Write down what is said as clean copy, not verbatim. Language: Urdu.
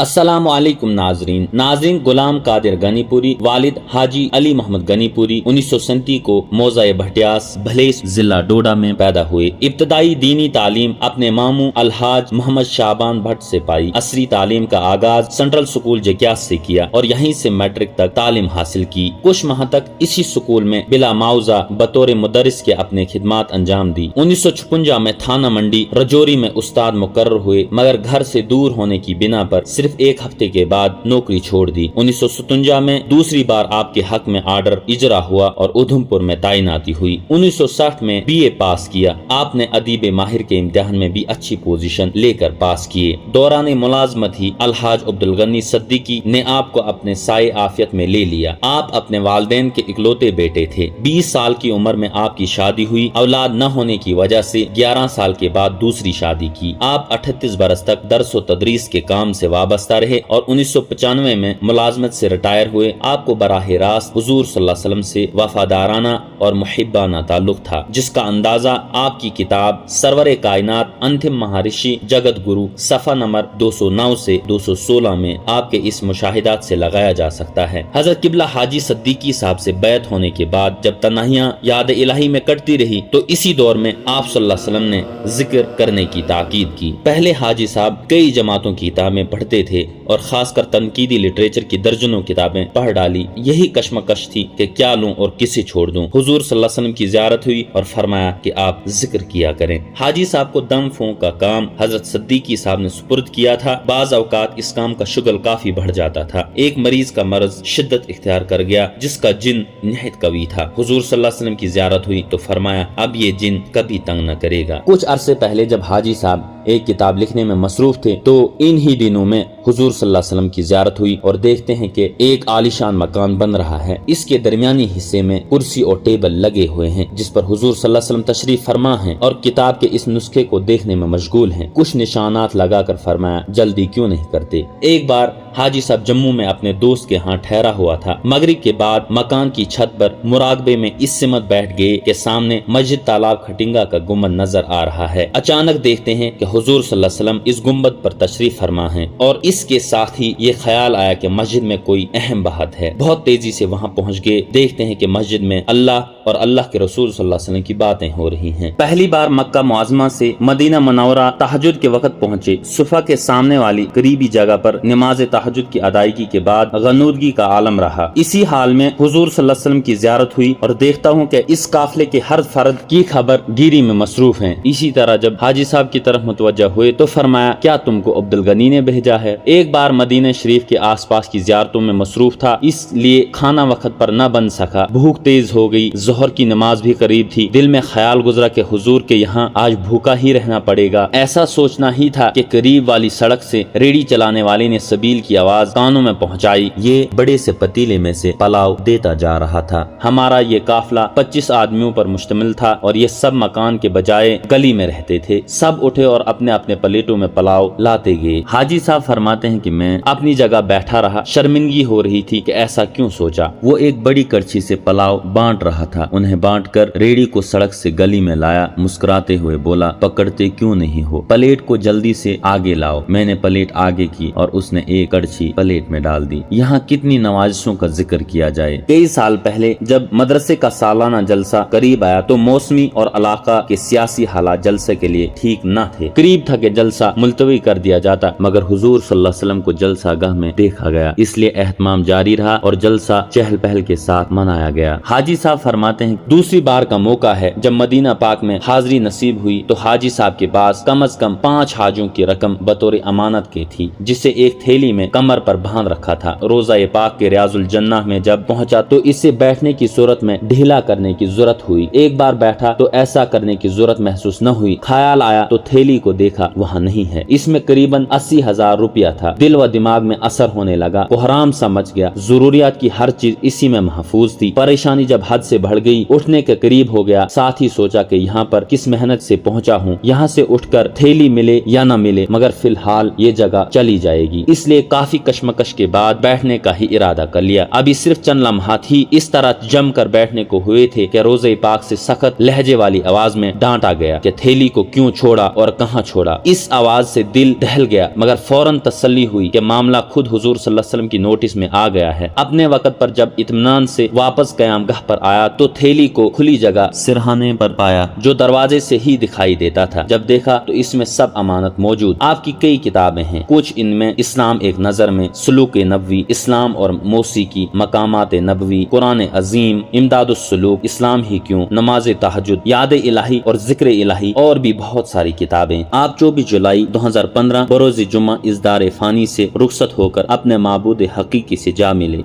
السلام علیکم ناظرین غلام قادر غنی پوری والد حاجی علی محمد غنی پوری 1937 کو موضع بھٹیاس بھلیس ضلع ڈوڈا میں پیدا ہوئے۔ ابتدائی دینی تعلیم اپنے ماموں الحاج محمد شعبان بھٹ سے پائی۔ عصری تعلیم کا آغاز سینٹرل سکول جکیاس سے کیا اور یہیں سے میٹرک تک تعلیم حاصل کی۔ کچھ ماہ تک اسی سکول میں بلا معاوضہ بطور مدرس کے اپنے خدمات انجام دی۔ 1956 میں تھانہ منڈی رجوری میں استاد مقرر ہوئے، مگر گھر سے دور ہونے کی بنا پر صرف ایک ہفتے کے بعد نوکری چھوڑ دی۔ 1957 میں دوسری بار آپ کے حق میں آرڈر اجرا ہوا اور ادھمپور میں تعیناتی ہوئی۔ 1960 میں BA پاس کیا۔ آپ نے ادیب ماہر کے امتحان میں بھی اچھی پوزیشن لے کر پاس کیے۔ دوران ملازمت ہی الحاج عبدالغنی صدیقی نے آپ کو اپنے سائے عافیت میں لے لیا۔ آپ اپنے والدین کے اکلوتے بیٹے تھے۔ 20 سال کی عمر میں آپ کی شادی ہوئی۔ اولاد نہ ہونے کی وجہ سے 11 سال کے بعد دوسری شادی کی۔ آپ 38 برس تک درس و تدریس کے کام سے وابستہ رہے اور 1995 میں ملازمت سے ریٹائر ہوئے۔ آپ کو براہ راست حضور صلی اللہ علیہ وسلم سے وفادارانہ اور محبانہ تعلق تھا، جس کا اندازہ آپ کی کتاب سرور کائنات انتم مہارشی جگت گرو صفحہ نمبر 209 سے 216 میں آپ کے اس مشاہدات سے لگایا جا سکتا ہے۔ حضرت قبلہ حاجی صدیقی صاحب سے بیعت ہونے کے بعد جب تنہائیاں یاد الہی میں کٹتی رہی تو اسی دور میں آپ صلی اللہ علیہ وسلم نے ذکر کرنے کی تاکید کی۔ پہلے حاجی صاحب کئی جماعتوں کی کتابیں پڑھتے تھے اور خاص کر تنقیدی لٹریچر کی درجنوں کتابیں پڑھ ڈالی۔ یہی کشمکش تھی کہ کیا لوں اور کسے چھوڑ دوں۔ حضور صلی اللہ علیہ وسلم کی زیارت ہوئی اور فرمایا کہ آپ ذکر کیا کریں۔ حاجی صاحب کو دم پھونک کا کام حضرت صدیقی صاحب نے سپرد کیا تھا۔ بعض اوقات اس کام کا شغل کافی بڑھ جاتا تھا۔ ایک مریض کا مرض شدت اختیار کر گیا جس کا جن نہایت قوی تھا۔ حضور صلی اللہ علیہ وسلم کی زیارت ہوئی تو فرمایا اب یہ جن کبھی تنگ نہ کرے گا۔ کچھ عرصے پہلے جب حاجی صاحب ایک کتاب لکھنے میں مصروف تھے تو انہی دنوں میں حضور صلی اللہ علیہ وسلم کی زیارت ہوئی اور دیکھتے ہیں کہ ایک عالیشان مکان بن رہا ہے۔ اس کے درمیانی حصے میں کرسی اور ٹیبل لگے ہوئے ہیں جس پر حضور صلی اللہ علیہ وسلم تشریف فرما ہیں اور کتاب کے اس نسخے کو دیکھنے میں مشغول ہیں۔ کچھ نشانات لگا کر فرمایا جلدی کیوں نہیں کرتے۔ ایک بار حاجی صاحب جموں میں اپنے دوست کے ہاں ٹھہرا ہوا تھا۔ مغرب کے بعد مکان کی چھت پر مراقبے میں اس سمت بیٹھ گئے کہ سامنے مسجد تالاب کھٹنگا کا گنبد نظر آ رہا ہے۔ اچانک دیکھتے ہیں کہ حضور صلی اللہ علیہ وسلم اس گنبد پر تشریف فرما ہیں اور اس کے ساتھ ہی یہ خیال آیا کہ مسجد میں کوئی اہم بات ہے۔ بہت تیزی سے وہاں پہنچ گئے۔ دیکھتے ہیں کہ مسجد میں اللہ اور اللہ کے رسول صلی اللہ علیہ وسلم کی باتیں ہو رہی ہیں۔ پہلی بار مکہ معظمہ سے مدینہ منورہ تہجد کے وقت پہنچے۔ صفحہ کے سامنے والی قریبی جگہ پر نماز تہجد کی ادائیگی کے بعد غنودگی کا عالم رہا۔ اسی حال میں حضور صلی اللہ علیہ وسلم کی زیارت ہوئی اور دیکھتا ہوں کہ اس قافلے کے ہر فرد کی خبر گیری میں مصروف ہیں۔ اسی طرح جب حاجی صاحب کی طرف متوجہ ہوئے تو فرمایا کیا تم کو عبدالغنی نے بھیجا ہے؟ ایک بار مدینہ شریف کے آس پاس کی زیارتوں میں مصروف تھا، اس لیے کھانا وقت پر نہ بن سکا۔ بھوک تیز ہو گئی، ظہر کی نماز بھی قریب تھی۔ دل میں خیال گزرا کہ حضور کے یہاں آج بھوکا ہی رہنا پڑے گا۔ ایسا سوچنا ہی تھا کہ قریب والی سڑک سے ریڑھی چلانے والے نے سبیل کی آواز کانوں میں پہنچائی۔ یہ بڑے سے پتیلے میں سے پلاؤ دیتا جا رہا تھا۔ ہمارا یہ قافلہ 25 آدمیوں پر مشتمل تھا اور یہ سب مکان کے بجائے گلی میں رہتے تھے۔ سب اٹھے اور اپنے اپنے پلیٹوں میں پلاؤ لاتے گئے۔ حاجی صاحب فرماتے ہیں کہ میں اپنی جگہ بیٹھا رہا۔ شرمندگی ہو رہی تھی کہ ایسا کیوں سوچا۔ وہ ایک بڑی کڑچھی سے پلاؤ بانٹ رہا تھا۔ انہیں بانٹ کر ریڑھی کو سڑک سے گلی میں لایا۔ مسکراتے ہوئے بولا پکڑتے کیوں نہیں ہو؟ پلیٹ کو جلدی سے آگے لاؤ۔ میں نے پلیٹ آگے کی اور اس نے ایک کڑچھی پلیٹ میں ڈال دی۔ یہاں کتنی نوازشوں کا ذکر کیا جائے۔ کئی سال پہلے جب مدرسے کا سالانہ جلسہ قریب آیا تو موسمی اور علاقہ کے سیاسی حالات جلسے کے لیے ٹھیک نہ تھے۔ قریب تھا کہ جلسہ ملتوی کر دیا جاتا، مگر حضور صلی اللہ علیہ وسلم کو جلسہ گاہ میں دیکھا گیا، اس لیے اہتمام جاری رہا اور جلسہ چہل پہل کے ساتھ منایا گیا۔ حاجی صاحب فرماتے ہیں دوسری بار کا موقع ہے جب مدینہ پاک میں حاضری نصیب ہوئی تو حاجی صاحب کے پاس کم از کم 5 حاجوں کی رقم بطور امانت کی تھی، جسے ایک تھیلی میں کمر پر باندھ رکھا تھا۔ روضہ پاک کے ریاض الجنہ میں جب پہنچا تو اسے بیٹھنے کی صورت میں ڈھیلا کرنے کی ضرورت ہوئی۔ ایک بار بیٹھا تو ایسا کرنے کی ضرورت محسوس نہ ہوئی۔ خیال آیا تو تھیلی کو دیکھا وہاں نہیں ہے۔ اس میں قریباً 80,000 روپیہ تھا۔ دل و دماغ میں اثر ہونے لگا، کوحرام سا مچ گیا۔ ضروریات کی ہر چیز اسی میں محفوظ تھی۔ پریشانی جب حد سے بڑھ گئی، اٹھنے کے قریب ہو گیا، ساتھ ہی سوچا کہ یہاں پر کس محنت سے پہنچا ہوں، یہاں سے اٹھ کر تھیلی ملے یا نہ ملے مگر فی الحال یہ جگہ چلی جائے گی، اس لیے کافی کشمکش کے بعد بیٹھنے کا ہی ارادہ کر لیا۔ ابھی صرف چند لمحات ہی اس طرح جم کر بیٹھنے کو ہوئے تھے کہ روضہ پاک سے سخت لہجے والی آواز میں ڈانٹا گیا کہ تھیلی کو کیوں چھوڑا اور کہاں چھوڑا۔ اس آواز سے دل دہل گیا مگر فوراً تسلی ہوئی کہ معاملہ خود حضور صلی اللہ علیہ وسلم کی نوٹس میں آ گیا ہے۔ اپنے وقت پر جب اطمینان سے واپس قیام گاہ پر آیا تو تھیلی کو کھلی جگہ سرہانے پر پایا جو دروازے سے ہی دکھائی دیتا تھا۔ جب دیکھا تو اس میں سب امانت موجود۔ آپ کی کئی کتابیں ہیں، کچھ ان میں اسلام ایک نظر میں، سلوک نبوی، اسلام اور موسیقی، مقامات نبوی، قرآن عظیم، امداد السلوک، اسلام ہی کیوں، نماز تہجد، یاد الہی اور ذکر الہی، اور بھی بہت ساری کتابیں۔ آپ 24 جولائی 2015 بروز جمعہ اس دار فانی سے رخصت ہو کر اپنے معبود حقیقی سے جا ملے۔